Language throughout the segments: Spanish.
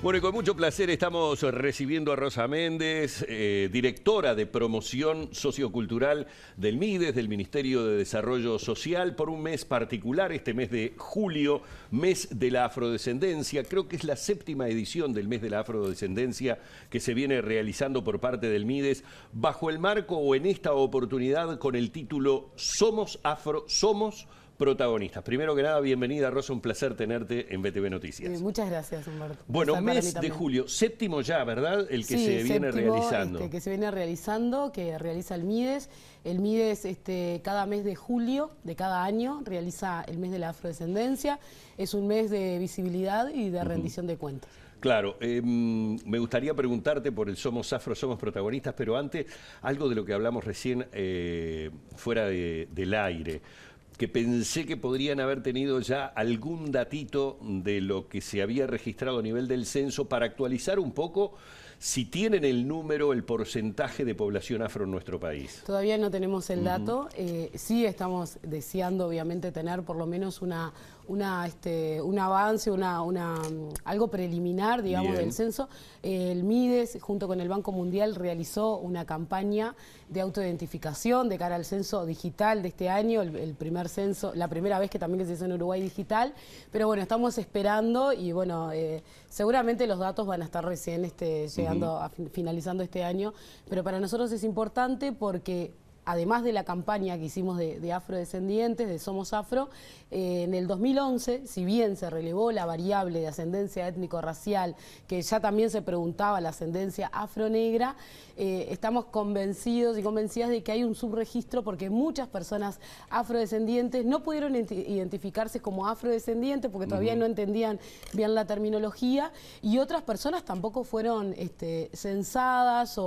Bueno, y con mucho placer estamos recibiendo a Rosa Méndez, directora de promoción sociocultural del MIDES, del Ministerio de Desarrollo Social, por un mes particular, este mes de julio, mes de la afrodescendencia. Creo que es la 7ª edición del mes de la afrodescendencia que se viene realizando por parte del MIDES, bajo el marco o en esta oportunidad con el título Somos Afro, Somos Protagonistas. Primero que nada, bienvenida, Rosa, un placer tenerte en BTV Noticias. Muchas gracias, Humberto. Bueno, mes de julio, 7º ya, ¿verdad? El que se viene realizando. Que se viene realizando, que realiza el MIDES. El MIDES cada mes de julio de cada año realiza el mes de la afrodescendencia. Es un mes de visibilidad y de rendición de cuentas. Claro, me gustaría preguntarte por el Somos Afro, Somos Protagonistas, pero antes, algo de lo que hablamos recién fuera del aire, que pensé que podrían haber tenido ya algún datito de lo que se había registrado a nivel del censo para actualizar un poco si tienen el número, el porcentaje de población afro en nuestro país. Todavía no tenemos el dato, sí estamos deseando obviamente tener por lo menos un avance, algo preliminar, digamos, Bien. del censo. El MIDES, junto con el Banco Mundial, realizó una campaña de autoidentificación de cara al censo digital de este año, el primer censo, la primera vez que también se hizo en Uruguay digital, pero bueno, estamos esperando y bueno, seguramente los datos van a estar recién llegando, finalizando este año, pero para nosotros es importante porque además de la campaña que hicimos de afrodescendientes, de Somos Afro, en el 2011, si bien se relevó la variable de ascendencia étnico-racial, que ya también se preguntaba la ascendencia afronegra, estamos convencidos y convencidas de que hay un subregistro porque muchas personas afrodescendientes no pudieron identificarse como afrodescendientes porque todavía no entendían bien la terminología y otras personas tampoco fueron censadas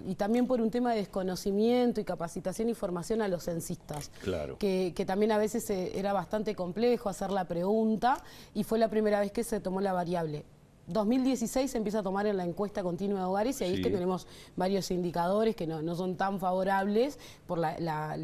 y también por un tema de desconocimiento y capacitación y formación a los censistas. Claro. Que también a veces era bastante complejo hacer la pregunta y fue la primera vez que se tomó la variable. 2016 se empieza a tomar en la encuesta continua de hogares y ahí es que tenemos varios indicadores que no son tan favorables por la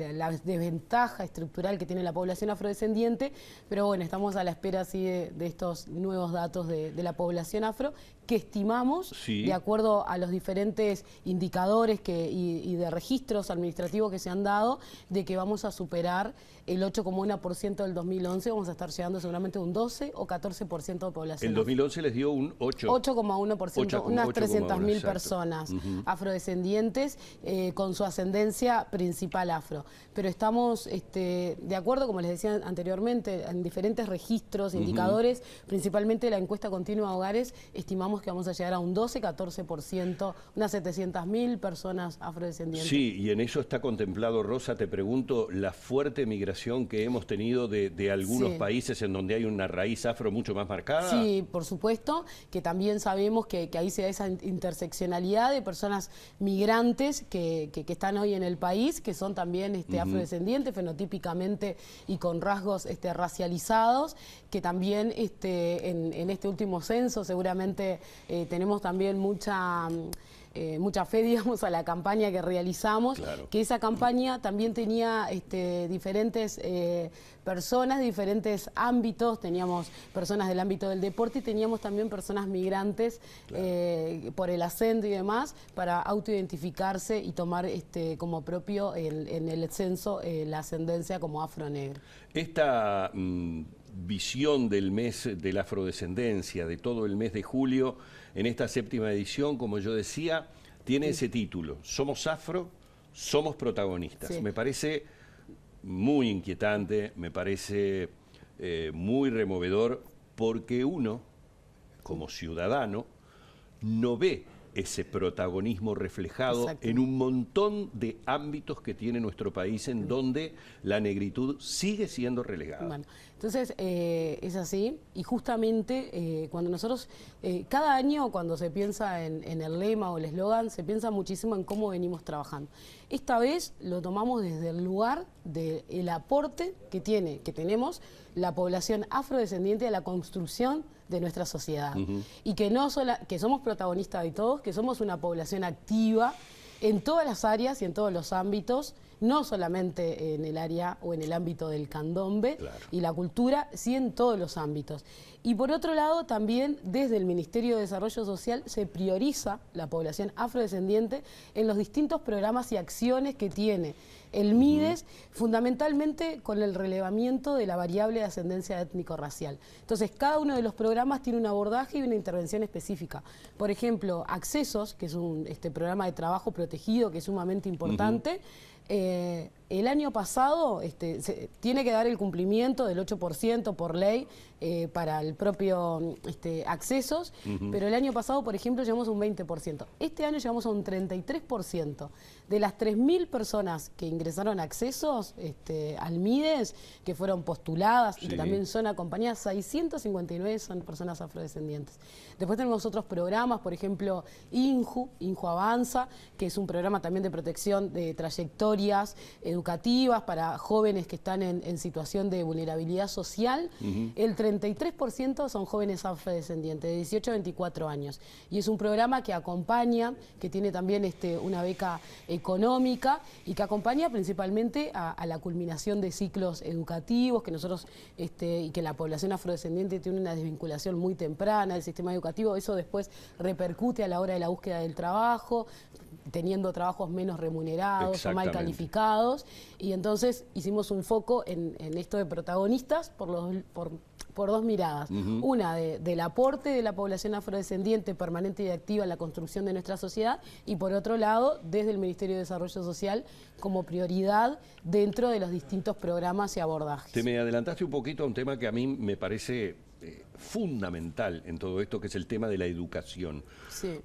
desventaja estructural que tiene la población afrodescendiente, pero bueno, estamos a la espera así de estos nuevos datos de la población afro que estimamos, de acuerdo a los diferentes indicadores y de registros administrativos que se han dado, de que vamos a superar el 8,1% del 2011, vamos a estar llegando seguramente a un 12 o 14% de población. El 2011 les dio un 8,1%, unas 300.000 personas afrodescendientes con su ascendencia principal afro. Pero estamos de acuerdo, como les decía anteriormente, en diferentes registros, indicadores, principalmente la encuesta continua de hogares, estimamos que vamos a llegar a un 12-14%, unas 700.000 personas afrodescendientes. Sí, y en eso está contemplado, Rosa, te pregunto, la fuerte migración que hemos tenido de algunos países en donde hay una raíz afro mucho más marcada. Sí, por supuesto, que también sabemos que ahí se da esa interseccionalidad de personas migrantes que están hoy en el país, que son también afrodescendientes, fenotípicamente y con rasgos racializados, que también en este último censo seguramente tenemos también mucha fe, digamos, a la campaña que realizamos, que esa campaña también tenía diferentes personas, diferentes ámbitos, teníamos personas del ámbito del deporte y teníamos también personas migrantes por el acento y demás, para autoidentificarse y tomar como propio en el censo la ascendencia como afronegra. Esta visión del mes de la afrodescendencia, de todo el mes de julio, en esta 7ª edición, como yo decía, tiene ese título, Somos Afro, Somos Protagonistas. Me parece muy inquietante, me parece muy removedor, porque uno, como ciudadano, no ve ese protagonismo reflejado en un montón de ámbitos que tiene nuestro país en donde la negritud sigue siendo relegada. Bueno, entonces es así y justamente cuando nosotros, cada año cuando se piensa en el lema o el eslogan, se piensa muchísimo en cómo venimos trabajando. Esta vez lo tomamos desde el lugar del aporte que tenemos la población afrodescendiente a la construcción de nuestra sociedad. Y que somos protagonistas de todos, que somos una población activa en todas las áreas y en todos los ámbitos no solamente en el área o en el ámbito del candombe y la cultura, sí en todos los ámbitos. Y por otro lado, también desde el Ministerio de Desarrollo Social se prioriza la población afrodescendiente en los distintos programas y acciones que tiene el MIDES, fundamentalmente con el relevamiento de la variable de ascendencia étnico-racial. Entonces, cada uno de los programas tiene un abordaje y una intervención específica. Por ejemplo, Accesos, que es un programa de trabajo protegido que es sumamente importante. El año pasado tiene que dar el cumplimiento del 8% por ley para el propio Accesos, pero el año pasado, por ejemplo, llegamos a un 20%. Este año llegamos a un 33%. De las 3.000 personas que ingresaron a Accesos al MIDES, que fueron postuladas y que también son acompañadas, 659 son personas afrodescendientes. Después tenemos otros programas, por ejemplo, INJU Avanza, que es un programa también de protección de trayectorias educativas para jóvenes que están en situación de vulnerabilidad social. El 33% son jóvenes afrodescendientes de 18 a 24 años. Y es un programa que acompaña, que tiene también una beca económica y que acompaña principalmente a la culminación de ciclos educativos, que nosotros y que la población afrodescendiente tiene una desvinculación muy temprana del sistema educativo. Eso después repercute a la hora de la búsqueda del trabajo, teniendo trabajos menos remunerados o mal calificados, y entonces hicimos un foco en esto de protagonistas por dos miradas. Una del aporte de la población afrodescendiente permanente y activa en la construcción de nuestra sociedad, y por otro lado, desde el Ministerio de Desarrollo Social como prioridad dentro de los distintos programas y abordajes. Te me adelantaste un poquito a un tema que a mí me parece fundamental en todo esto, que es el tema de la educación.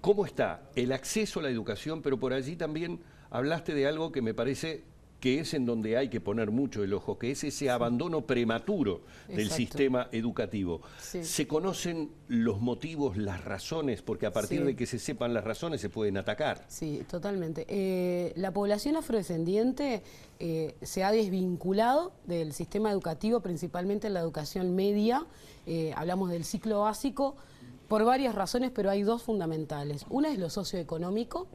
¿Cómo está el acceso a la educación? Pero por allí también hablaste de algo que me parece que es en donde hay que poner mucho el ojo, que es ese abandono prematuro del sistema educativo. ¿Se conocen los motivos, las razones? Porque a partir de que se sepan las razones se pueden atacar. Sí, totalmente. La población afrodescendiente se ha desvinculado del sistema educativo, principalmente en la educación media. Hablamos del ciclo básico por varias razones, pero hay dos fundamentales. Una es lo socioeconómico,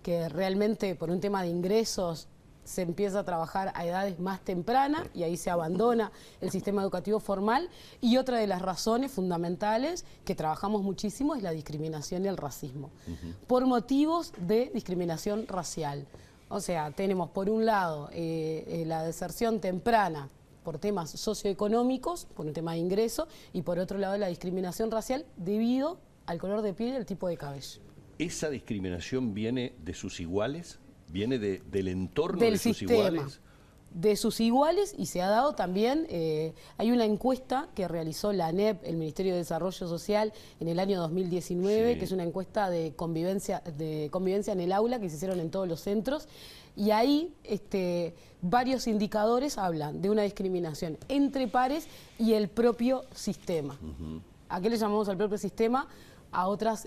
que realmente por un tema de ingresos se empieza a trabajar a edades más tempranas y ahí se abandona el sistema educativo formal. Y otra de las razones fundamentales que trabajamos muchísimo es la discriminación y el racismo, por motivos de discriminación racial. O sea, tenemos por un lado la deserción temprana por temas socioeconómicos, por un tema de ingreso, y por otro lado la discriminación racial debido al color de piel y el tipo de cabello. ¿Esa discriminación viene de sus iguales? ¿Viene del entorno de sus iguales? De sus iguales, y se ha dado también, hay una encuesta que realizó la ANEP, el Ministerio de Desarrollo Social, en el año 2019, que es una encuesta de convivencia en el aula que se hicieron en todos los centros, y ahí varios indicadores hablan de una discriminación entre pares y el propio sistema. ¿A qué le llamamos al propio sistema? A otras,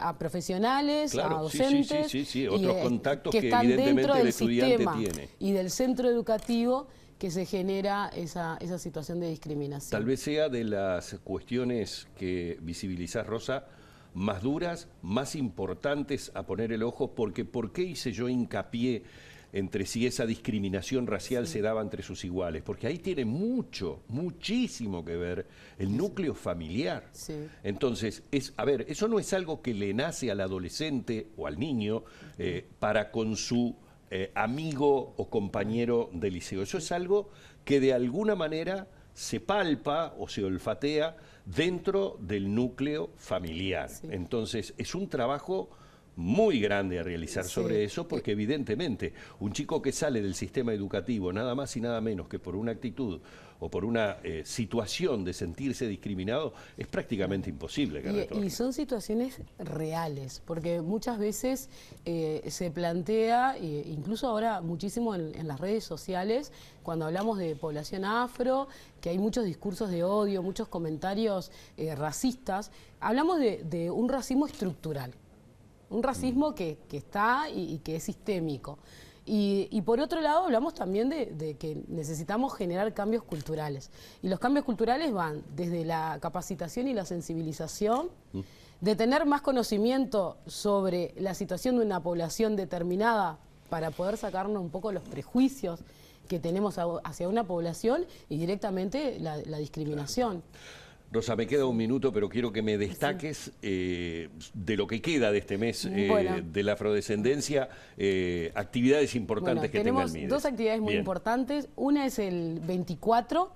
a profesionales, a docentes, otros contactos que están dentro del sistema tiene. Y del centro educativo que se genera esa situación de discriminación. Tal vez sea de las cuestiones que visibilizás, Rosa, más duras, más importantes a poner el ojo, porque ¿por qué hice yo hincapié entre si esa discriminación racial se daba entre sus iguales? Porque ahí tiene muchísimo que ver el núcleo familiar. Entonces, eso no es algo que le nace al adolescente o al niño para con su amigo o compañero de liceo. Eso es algo que de alguna manera se palpa o se olfatea dentro del núcleo familiar. Entonces, es un trabajo muy grande a realizar sobre eso, porque evidentemente un chico que sale del sistema educativo nada más y nada menos que por una actitud o por una situación de sentirse discriminado, es prácticamente imposible que retorne. Y son situaciones reales, porque muchas veces se plantea, incluso ahora muchísimo en las redes sociales, cuando hablamos de población afro, que hay muchos discursos de odio, muchos comentarios racistas, hablamos de un racismo estructural. Un racismo que está y que es sistémico. Y por otro lado hablamos también de que necesitamos generar cambios culturales. Y los cambios culturales van desde la capacitación y la sensibilización, de tener más conocimiento sobre la situación de una población determinada para poder sacarnos un poco los prejuicios que tenemos hacia una población y directamente la discriminación. Rosa, me queda un minuto, pero quiero que me destaques de lo que queda de este mes de la afrodescendencia, actividades importantes que tenga el MIDES. Tenemos dos actividades muy importantes. Una es el 24,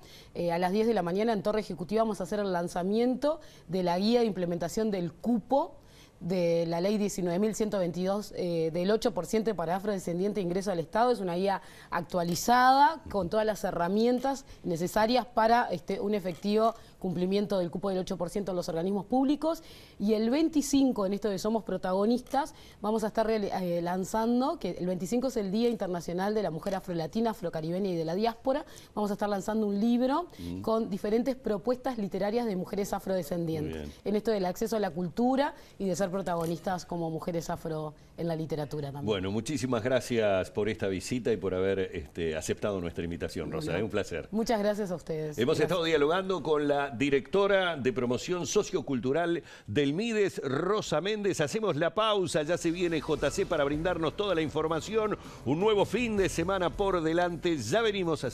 a las 10 de la mañana en Torre Ejecutiva vamos a hacer el lanzamiento de la guía de implementación del cupo de la ley 19.122 del 8% para afrodescendiente de ingreso al Estado. Es una guía actualizada con todas las herramientas necesarias para un efectivo cumplimiento del cupo del 8% en los organismos públicos. Y el 25, en esto de Somos Protagonistas, vamos a estar lanzando, que el 25 es el Día Internacional de la Mujer Afrolatina, Afrocaribeña y de la Diáspora. Vamos a estar lanzando un libro con diferentes propuestas literarias de mujeres afrodescendientes, en esto del acceso a la cultura y de ser protagonistas como mujeres afro en la literatura también. Bueno, muchísimas gracias por esta visita y por haber aceptado nuestra invitación, Rosa. Es un placer. Muchas gracias a ustedes. Hemos estado dialogando con la directora de promoción sociocultural del MIDES, Rosa Méndez. Hacemos la pausa, ya se viene JC para brindarnos toda la información. Un nuevo fin de semana por delante. Ya venimos a